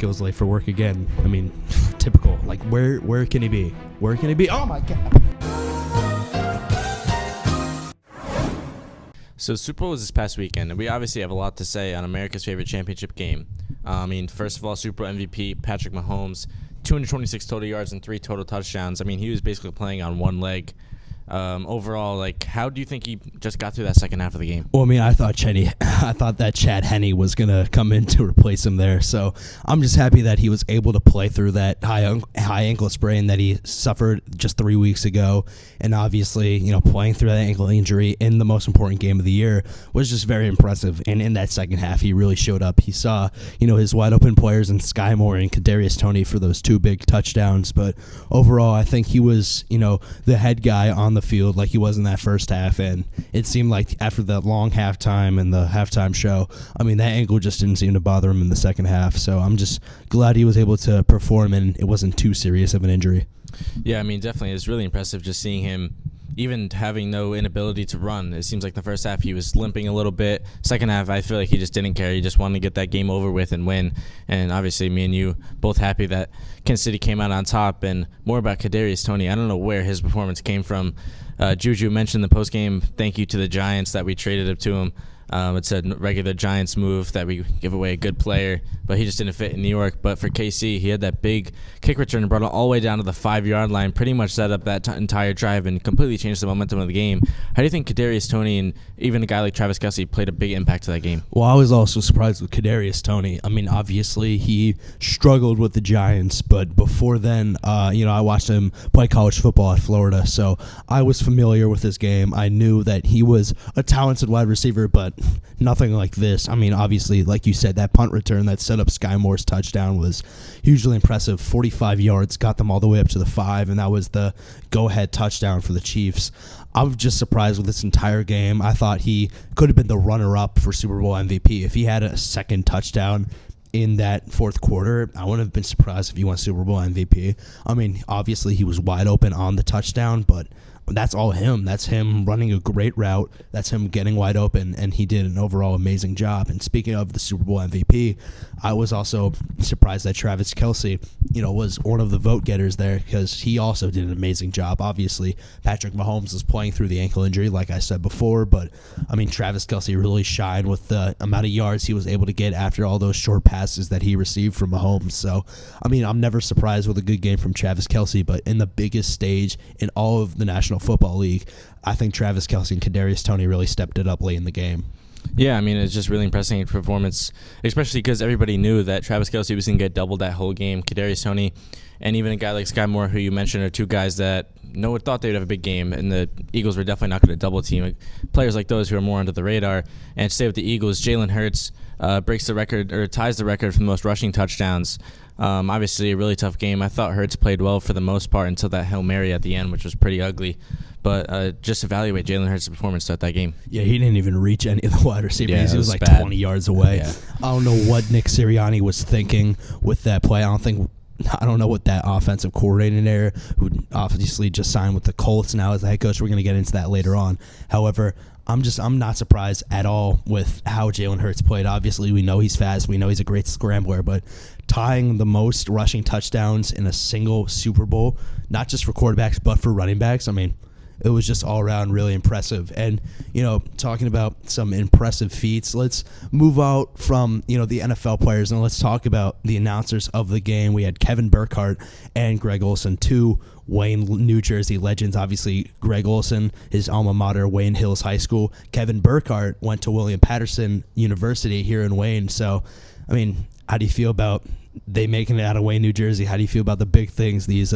was late for work again. I mean, typical. Like, where can he be? Where can he be? Oh, my God. So Super Bowl was this past weekend, and we obviously have a lot to say on America's favorite championship game. First of all, Super Bowl MVP Patrick Mahomes, 226 total yards and 3 total touchdowns. I mean, he was basically playing on one leg. Overall, how do you think he just got through that second half of the game? Well, I mean, I thought that Chad Henne was going to come in to replace him there. So I'm just happy that he was able to play through that high ankle sprain that he suffered just 3 weeks ago. And obviously, playing through that ankle injury in the most important game of the year was just very impressive. And in that second half, he really showed up. He saw, his wide open players in Sky Moore and Kadarius Toney for those 2 big touchdowns. But overall, I think he was, the head guy on the field like he was in that first half, and it seemed like after that long halftime and the halftime show, I mean, that ankle just didn't seem to bother him in the second half. So I'm just glad he was able to perform and it wasn't too serious of an injury. Yeah, I mean, definitely it's really impressive just seeing him even having no inability to run. It seems like the first half he was limping a little bit. Second half, I feel like he just didn't care. He just wanted to get that game over with and win. And obviously, me and you both happy that Kansas City came out on top. And more about Kadarius Toney. I don't know where his performance came from. Juju mentioned the postgame thank you to the Giants that we traded up to him. It's a regular Giants move that we give away a good player, but he just didn't fit in New York. But for KC, he had that big kick return and brought it all the way down to the 5-yard line, pretty much set up that entire drive and completely changed the momentum of the game. How do you think Kadarius Toney and even a guy like Travis Kelce played a big impact to that game? Well, I was also surprised with Kadarius Toney. I mean, obviously, he struggled with the Giants, but before then, I watched him play college football at Florida, so I was familiar with his game. I knew that he was a talented wide receiver, but nothing like this. I mean, obviously, like you said, that punt return that set up Sky Moore's touchdown was hugely impressive. 45 yards, got them all the way up to the 5, and that was the go-ahead touchdown for the Chiefs. I was just surprised with this entire game. I thought he could have been the runner-up for Super Bowl MVP. If he had a second touchdown in that fourth quarter, I wouldn't have been surprised if he won Super Bowl MVP. I mean, obviously, he was wide open on the touchdown, but that's all him. That's him running a great route. That's him getting wide open, and he did an overall amazing job. And speaking of the Super Bowl MVP, I was also surprised that Travis Kelce, was one of the vote getters there because he also did an amazing job. Obviously, Patrick Mahomes was playing through the ankle injury, like I said before, but, I mean, Travis Kelce really shined with the amount of yards he was able to get after all those short passes that he received from Mahomes. So, I mean, I'm never surprised with a good game from Travis Kelce, but in the biggest stage in all of the National Football League, I think Travis Kelce and Kadarius Toney really stepped it up late in the game. Yeah, I mean, it's just really impressive performance, especially because everybody knew that Travis Kelce was going to get doubled that whole game. Kadarius Toney and even a guy like Sky Moore, who you mentioned, are 2 guys that no one thought they would have a big game, and the Eagles were definitely not going to double team players like those who are more under the radar. And to stay with the Eagles, Jalen Hurts breaks the record or ties the record for the most rushing touchdowns. Obviously, a really tough game. I thought Hurts played well for the most part until that Hail Mary at the end, which was pretty ugly. But just evaluate Jalen Hurts' performance throughout that game. Yeah, he didn't even reach any of the wide receivers. Yeah, he was like bad. 20 yards away. Yeah. I don't know what Nick Sirianni was thinking with that play. I don't know what that offensive coordinator there, who obviously just signed with the Colts now as the head coach. We're going to get into that later on. However, I'm not surprised at all with how Jalen Hurts played. Obviously, we know he's fast. We know he's a great scrambler, but tying the most rushing touchdowns in a single Super Bowl, not just for quarterbacks, but for running backs, I mean, it was just all around really impressive. And, talking about some impressive feats, let's move out from, the NFL players and let's talk about the announcers of the game. We had Kevin Burkhardt and Greg Olsen, 2 Wayne, New Jersey legends. Obviously, Greg Olsen, his alma mater, Wayne Hills High School. Kevin Burkhardt went to William Patterson University here in Wayne. So, I mean, how do you feel about they making it out of Wayne, New Jersey? How do you feel about the big things these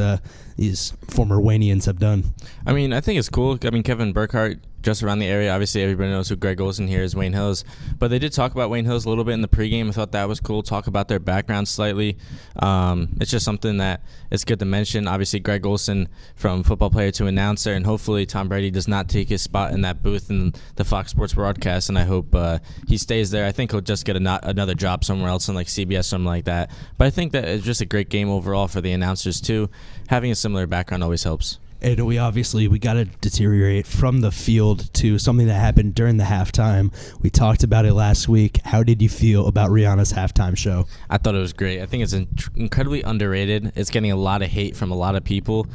former Waynians have done? I mean, I think it's cool. I mean, Kevin Burkhardt, just around the area, obviously everybody knows who Greg Olsen here is, Wayne Hills. But they did talk about Wayne Hills a little bit in the pregame. I thought that was cool. Talk about their background slightly. It's just something that it's good to mention. Obviously, Greg Olsen from football player to announcer, and hopefully Tom Brady does not take his spot in that booth in the Fox Sports broadcast, and I hope he stays there. I think he'll just get another job somewhere else in like CBS, something like that. But I think that it's just a great game overall for the announcers too. Having a similar background always helps. And we got to deteriorate from the field to something that happened during the halftime. We talked about it last week. How did you feel about Rihanna's halftime show? I thought it was great. I think it's incredibly underrated. It's getting a lot of hate from a lot of people.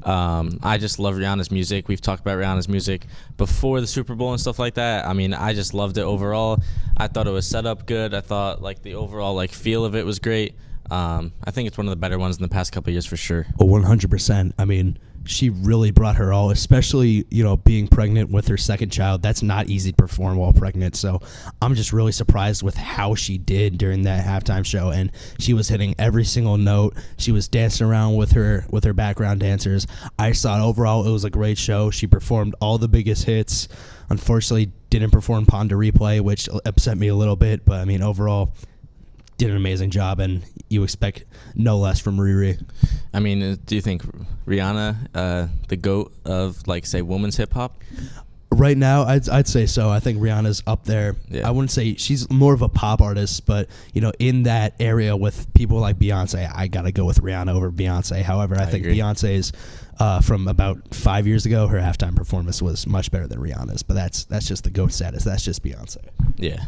I just love Rihanna's music. We've talked about Rihanna's music before the Super Bowl and stuff like that. I mean, I just loved it overall. I thought it was set up good. I thought like the overall like feel of it was great. I think it's one of the better ones in the past couple of years for sure. Oh, 100%. I mean, she really brought her all, especially, being pregnant with her second child. That's not easy to perform while pregnant. So I'm just really surprised with how she did during that halftime show. And she was hitting every single note. She was dancing around with her background dancers. I thought overall it was a great show. She performed all the biggest hits. Unfortunately, didn't perform Pon de Replay, which upset me a little bit. But, I mean, overall, did an amazing job, and you expect no less from Riri. I mean, do you think Rihanna, the GOAT of, like, say, women's hip-hop? Right now, I'd say so. I think Rihanna's up there. Yeah. I wouldn't say she's more of a pop artist, but, in that area with people like Beyonce, I got to go with Rihanna over Beyonce. However, I think agree. Beyonce's from about 5 years ago, her halftime performance was much better than Rihanna's, but that's just the GOAT status. That's just Beyonce. Yeah.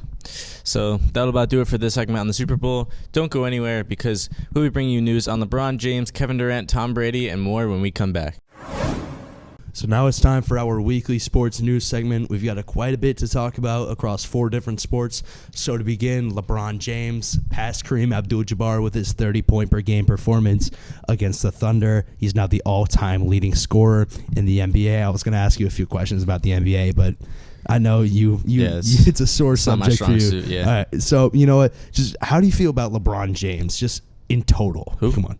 So that'll about do it for this segment on the Super Bowl. Don't go anywhere because we'll be bringing you news on LeBron James, Kevin Durant, Tom Brady, and more when we come back. So now it's time for our weekly sports news segment. We've got quite a bit to talk about across 4 different sports. So to begin, LeBron James passed Kareem Abdul-Jabbar with his 30-point per game performance against the Thunder. He's now the all-time leading scorer in the NBA. I was going to ask you a few questions about the NBA, but I know it's a sore subject for you. Suit, yeah. All right, so you know what? Just how do you feel about LeBron James, just in total? Who? Come on.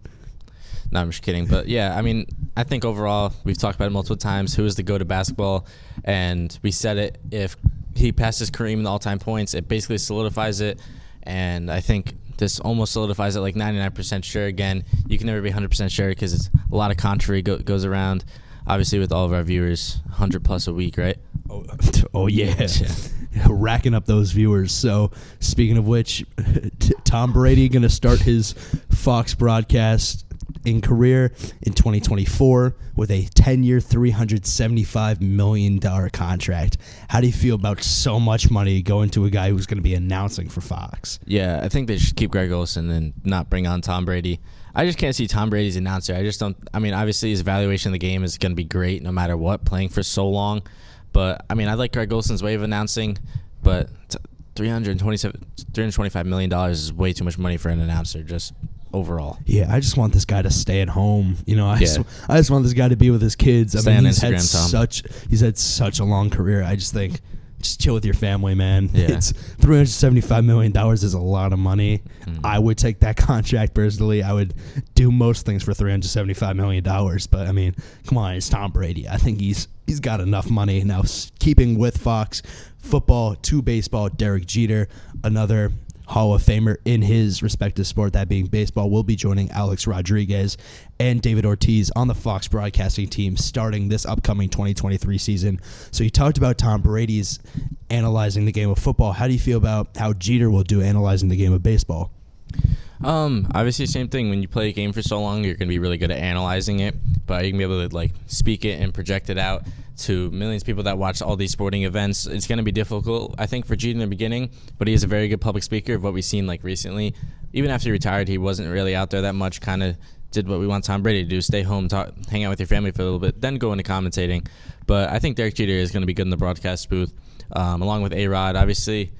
No, I'm just kidding. But, yeah, I mean, I think overall, we've talked about it multiple times, who is the GOAT of basketball, and we said it, if he passes Kareem in the all-time points, it basically solidifies it, and I think this almost solidifies it like 99% sure. Again, you can never be 100% sure because it's a lot of contrary goes around, obviously with all of our viewers, 100+ a week, right? Oh yeah. Racking up those viewers. So speaking of which, Tom Brady going to start his Fox broadcast in career in 2024 with a 10-year, $375 million contract. How do you feel about so much money going to a guy who's going to be announcing for Fox? Yeah, I think they should keep Greg Olsen and not bring on Tom Brady. I just can't see Tom Brady's announcer. Obviously his evaluation of the game is going to be great no matter what, playing for so long. But, I mean, I like Greg Olsen's way of announcing, but $325 million is way too much money for an announcer, just overall. Yeah, I just want this guy to stay at home. I just want this guy to be with his kids. Stay on Instagram, he's had such a long career. I just think, just chill with your family, man. Yeah. It's $375 million is a lot of money. I would take that contract personally. I would do most things for $375 million. But, I mean, come on, it's Tom Brady. I think he's got enough money. Now, keeping with Fox, football to baseball, Derek Jeter, another Hall of Famer in his respective sport, that being baseball, will be joining Alex Rodriguez and David Ortiz on the Fox broadcasting team starting this upcoming 2023 season. So you talked about Tom Brady's analyzing the game of football. How do you feel about how Jeter will do analyzing the game of baseball? Obviously, same thing. When you play a game for so long, you're going to be really good at analyzing it, but you can be able to like speak it and project it out to millions of people that watch all these sporting events. It's going to be difficult, I think, for Jeter in the beginning, but he is a very good public speaker of what we've seen like recently. Even after he retired, he wasn't really out there that much, kind of did what we want Tom Brady to do, stay home, hang out with your family for a little bit, then go into commentating. But I think Derek Jeter is going to be good in the broadcast booth, along with A-Rod. Obviously,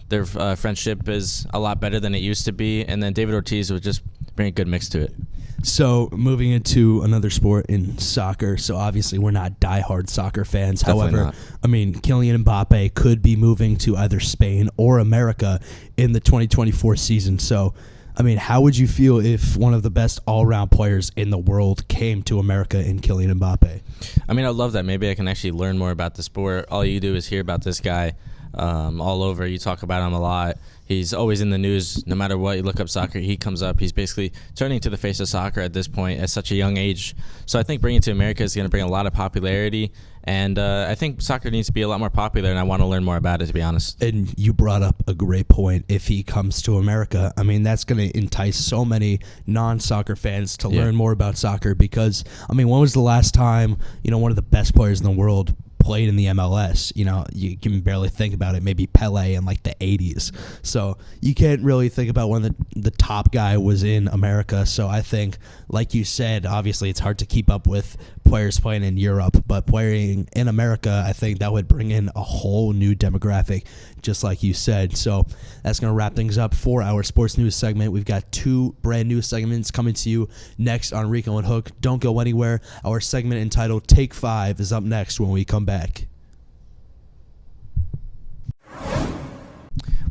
their friendship is a lot better than it used to be, and then David Ortiz would just bring a good mix to it. So moving into another sport in soccer. So obviously we're not diehard soccer fans. Definitely However, not. I mean, Kylian Mbappe could be moving to either Spain or America in the 2024 season. So, I mean, how would you feel if one of the best all-around players in the world came to America in Kylian Mbappe? I mean, I love that. Maybe I can actually learn more about the sport. All you do is hear about this guy. all over. You talk about him a lot. He's always in the news. No matter what, you look up soccer, he comes up. He's basically turning to the face of soccer at this point at such a young age. So I think bringing it to America is going to bring a lot of popularity. And I think soccer needs to be a lot more popular, and I want to learn more about it, to be honest. And you brought up a great point. If he comes to America, I mean, that's going to entice so many non-soccer fans to learn more about soccer because, I mean, when was the last time, one of the best players in the world played in the MLS? You can barely think about it. Maybe Pele in like the 80s. So you can't really think about when the top guy was in America. So I think, like you said, obviously it's hard to keep up with players playing in Europe, but playing in America, I think that would bring in a whole new demographic, just like you said. So that's going to wrap things up for our sports news segment. We've got 2 brand new segments coming to you next on Rico and Hook. Don't go anywhere. Our segment entitled Take 5 is up next when we come back.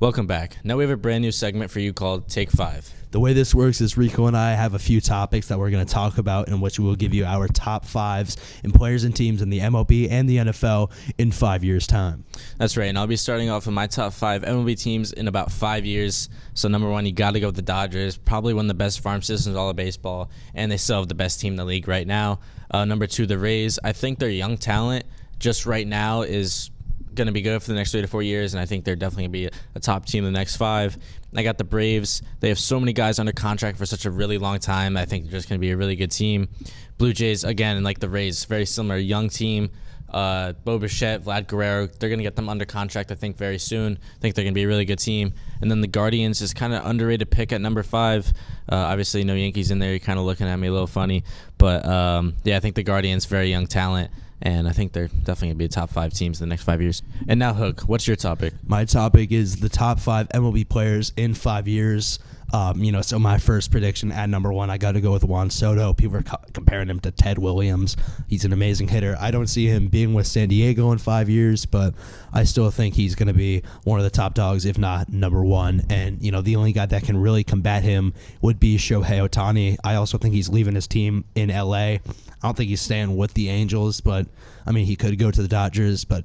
Welcome back. Now we have a brand new segment for you called Take 5. The way this works is Rico and I have a few topics that we're going to talk about in which we will give you our top 5s in players and teams in the MLB and the NFL in 5 years' time. That's right, and I'll be starting off with my top 5 MLB teams in about 5 years. So number 1, you got to go with the Dodgers, probably one of the best farm systems in all of baseball, and they still have the best team in the league right now. Number 2, the Rays. I think their young talent just right now is going to be good for the next 3 to 4 years, and I think they're definitely going to be a top team in the next 5. I got the Braves. They have so many guys under contract for such a really long time. I think they're just going to be a really good team. Blue Jays, again, like the Rays, very similar, young team. Bo Bichette, Vlad Guerrero, they're going to get them under contract, I think, very soon. I think they're going to be a really good team. And then the Guardians is kind of underrated pick at number 5. Obviously, no Yankees in there. You're kind of looking at me a little funny. But, I think the Guardians, very young talent. And I think they're definitely going to be top 5 teams in the next 5 years. And now, Hook, what's your topic? My topic is the top 5 MLB players in 5 years. So my first prediction at number 1, I got to go with Juan Soto. People are comparing him to Ted Williams. He's an amazing hitter. I don't see him being with San Diego in 5 years, but I still think he's going to be one of the top dogs, if not number 1. And, the only guy that can really combat him would be Shohei Ohtani. I also think he's leaving his team in L.A. I don't think he's staying with the Angels, but, he could go to the Dodgers, but,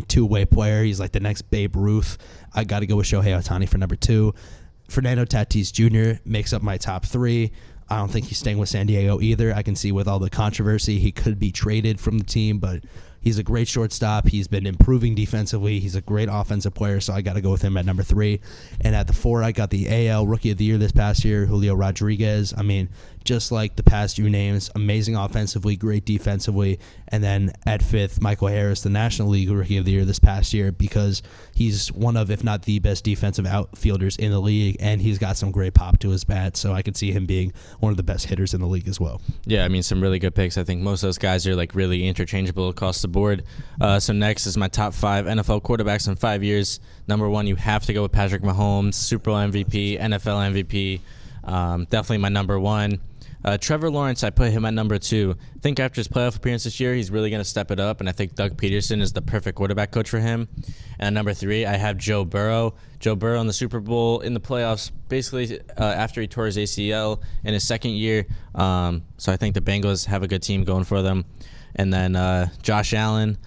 two-way player. He's like the next Babe Ruth. I got to go with Shohei Ohtani for number 2. Fernando Tatis Jr. makes up my top 3. I don't think he's staying with San Diego either. I can see with all the controversy, he could be traded from the team, but he's a great shortstop. He's been improving defensively. He's a great offensive player, so I got to go with him at number 3. And at the 4, I got the AL Rookie of the Year this past year, Julio Rodriguez. Just like the past few names, amazing offensively, great defensively. And then at 5th, Michael Harris, the National League Rookie of the Year this past year, because he's one of, if not the best defensive outfielders in the league, and he's got some great pop to his bat, so I could see him being one of the best hitters in the league as well. Yeah, some really good picks. I think most of those guys are like really interchangeable across the board. So next is my top 5 NFL quarterbacks in 5 years. Number 1, you have to go with Patrick Mahomes, Super Bowl MVP, NFL MVP. Definitely my number 1. Trevor Lawrence, I put him at number 2. I think after his playoff appearance this year, he's really going to step it up, and I think Doug Peterson is the perfect quarterback coach for him. And at number 3, I have Joe Burrow. Joe Burrow in the Super Bowl in the playoffs, basically after he tore his ACL in his second year. So I think the Bengals have a good team going for them. And then Josh Allen.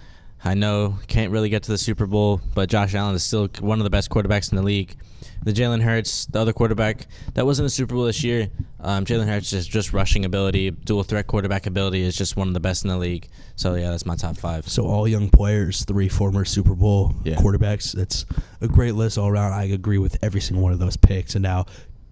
I know can't really get to the Super Bowl, but Josh Allen is still one of the best quarterbacks in the league. The Jalen Hurts, the other quarterback that was in the Super Bowl this year, Jalen Hurts is just rushing ability, dual threat quarterback ability is just one of the best in the league. So yeah, that's my top 5. So all young players, 3 former Super Bowl quarterbacks. That's a great list all around. I agree with every single one of those picks. And now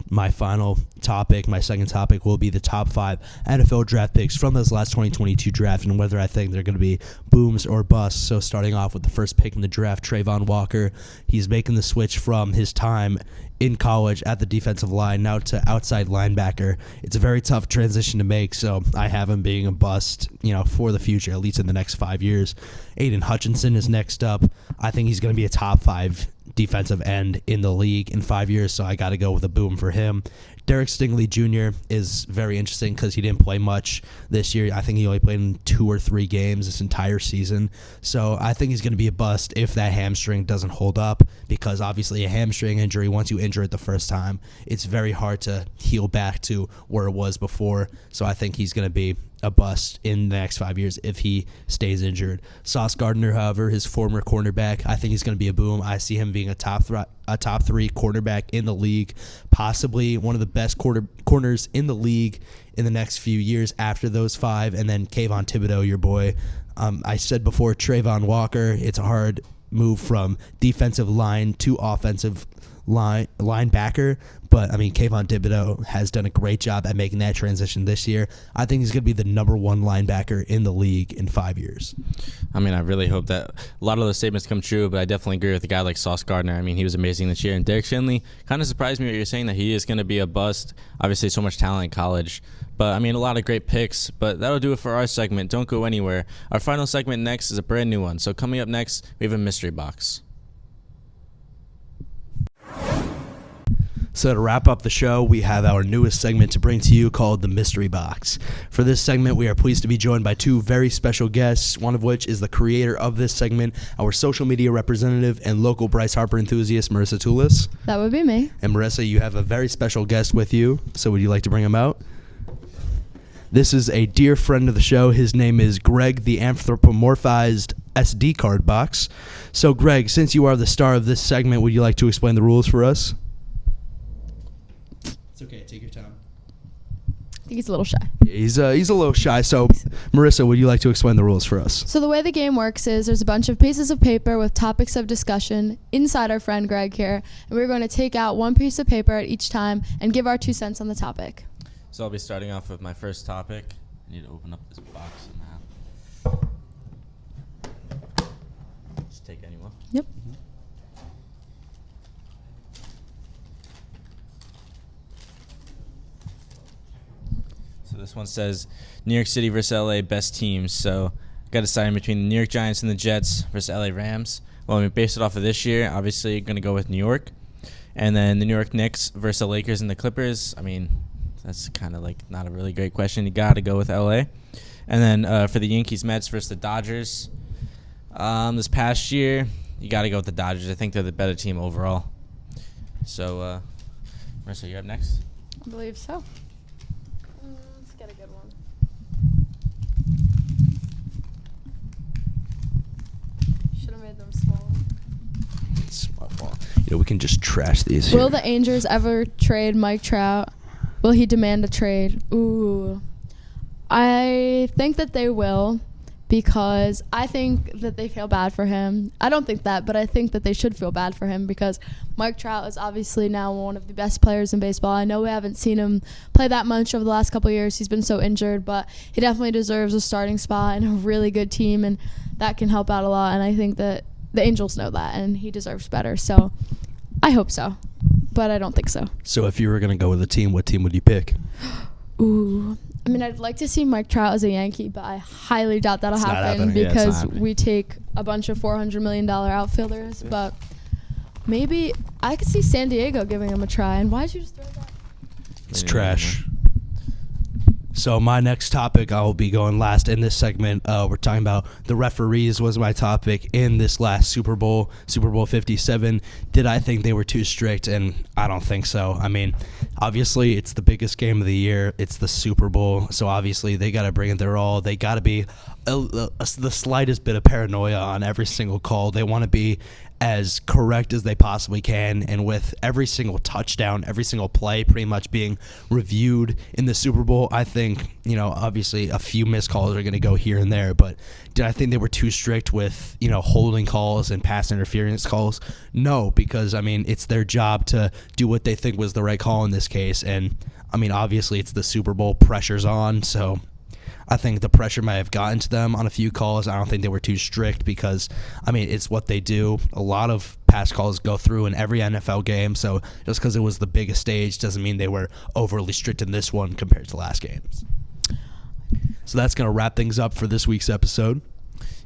my final topic, my second topic, will be the top 5 NFL draft picks from this last 2022 draft and whether I think they're going to be booms or busts. So starting off with the first pick in the draft, Trayvon Walker. He's making the switch from his time in college at the defensive line now to outside linebacker. It's a very tough transition to make, so I have him being a bust, for the future, at least in the next 5 years. Aiden Hutchinson is next up. I think he's going to be a top 5 defensive end in the league in 5 years, so I got to go with a boom for him. Derek Stingley Jr. is very interesting because he didn't play much this year. I think he only played in 2 or 3 games this entire season. So I think he's going to be a bust if that hamstring doesn't hold up, because obviously a hamstring injury, once you injure it the first time, it's very hard to heal back to where it was before. So I think he's going to be a bust in the next 5 years if he stays injured. Sauce Gardner, however, his former cornerback, I think he's going to be a boom. I see him being a top 3 cornerback in the league, possibly one of the best corners in the league in the next few years after those 5. And then Kayvon Thibodeau, your boy. I said before, Trayvon Walker, it's a hard move from defensive line to offensive linebacker, but I mean Kayvon Thibodeau has done a great job at making that transition this year. I think he's going to be the number 1 linebacker in the league in 5 years. I mean, I really hope that a lot of those statements come true, but I definitely agree with a guy like Sauce Gardner. I mean, he was amazing this year, and Derek Shinley kind of surprised me what you're saying that he is going to be a bust. Obviously, so much talent in college, but I mean, a lot of great picks. But that'll do it for our segment. Don't go anywhere. Our final segment next is a brand new one. So coming up next, we have a mystery box. So to wrap up the show, we have our newest segment to bring to you called the Mystery Box. For this segment, we are pleased to be joined by 2 very special guests, one of which is the creator of this segment, our social media representative and local Bryce Harper enthusiast, Marisa Toulas. That would be me. And Marisa, you have a very special guest with you, so would you like to bring him out? This is a dear friend of the show. His name is Greg, the anthropomorphized SD card box. So Greg, since you are the star of this segment, would you like to explain the rules for us? It's okay. Take your time. I think he's a little shy. He's a little shy. So, Marisa, would you like to explain the rules for us? So the way the game works is there's a bunch of pieces of paper with topics of discussion inside our friend Greg here, and we're going to take out one piece of paper at each time and give our 2 cents on the topic. So I'll be starting off with my first topic. I need to open up this box somehow. Just take anyone. Yep. So this one says New York City versus LA best teams. So got to decide between the New York Giants and the Jets versus LA Rams. Well, I mean, based it off of this year, obviously going to go with New York. And then the New York Knicks versus the Lakers and the Clippers. I mean, that's kind of like not a really great question. You got to go with LA. And then for the Yankees Mets versus the Dodgers. This past year, you got to go with the Dodgers. I think they're the better team overall. So, Marissa, you're up next. I believe so. Let's get a good one. Should have made them smaller. It's my fault. We can just trash these. Will the Angels ever trade Mike Trout? Will he demand a trade? Ooh. I think that they will, because I think that they feel bad for him. I don't think that, but I think that they should feel bad for him because Mike Trout is obviously now one of the best players in baseball. I know we haven't seen him play that much over the last couple of years. He's been so injured, but he definitely deserves a starting spot and a really good team, and that can help out a lot. And I think that the Angels know that, and he deserves better. So I hope so, but I don't think so. So if you were going to go with a team, what team would you pick? Ooh. I mean, I'd like to see Mike Trout as a Yankee, but I highly doubt that'll It's not happen happening. Yeah, it's not because happening. we take a bunch of $400 million outfielders. Yeah. But maybe I could see San Diego giving him a try. And why'd you just throw that? It's trash. So my next topic, I'll be going last in this segment. We're talking about the referees was my topic in this last Super Bowl, Super Bowl 57. Did I think they were too strict? And I don't think so. I mean, obviously it's the biggest game of the year. It's the Super Bowl. So obviously they got to bring it their all. They got to be the slightest bit of paranoia on every single call. They want to be as correct as they possibly can, and with every single touchdown, every single play pretty much being reviewed in the Super Bowl, I think, obviously a few missed calls are going to go here and there, but did I think they were too strict with, holding calls and pass interference calls? No, because, I mean, it's their job to do what they think was the right call in this case, and, I mean, obviously it's the Super Bowl, pressure's on, so I think the pressure might have gotten to them on a few calls. I don't think they were too strict because, I mean, it's what they do. A lot of pass calls go through in every NFL game, so just because it was the biggest stage doesn't mean they were overly strict in this one compared to last games. So that's going to wrap things up for this week's episode.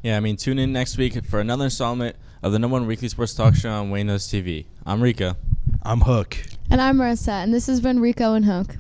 Yeah, I mean, tune in next week for another installment of the #1 weekly sports talk show on Wayne Knows TV. I'm Rico. I'm Hook. And I'm Marissa, and this has been Rico and Hook.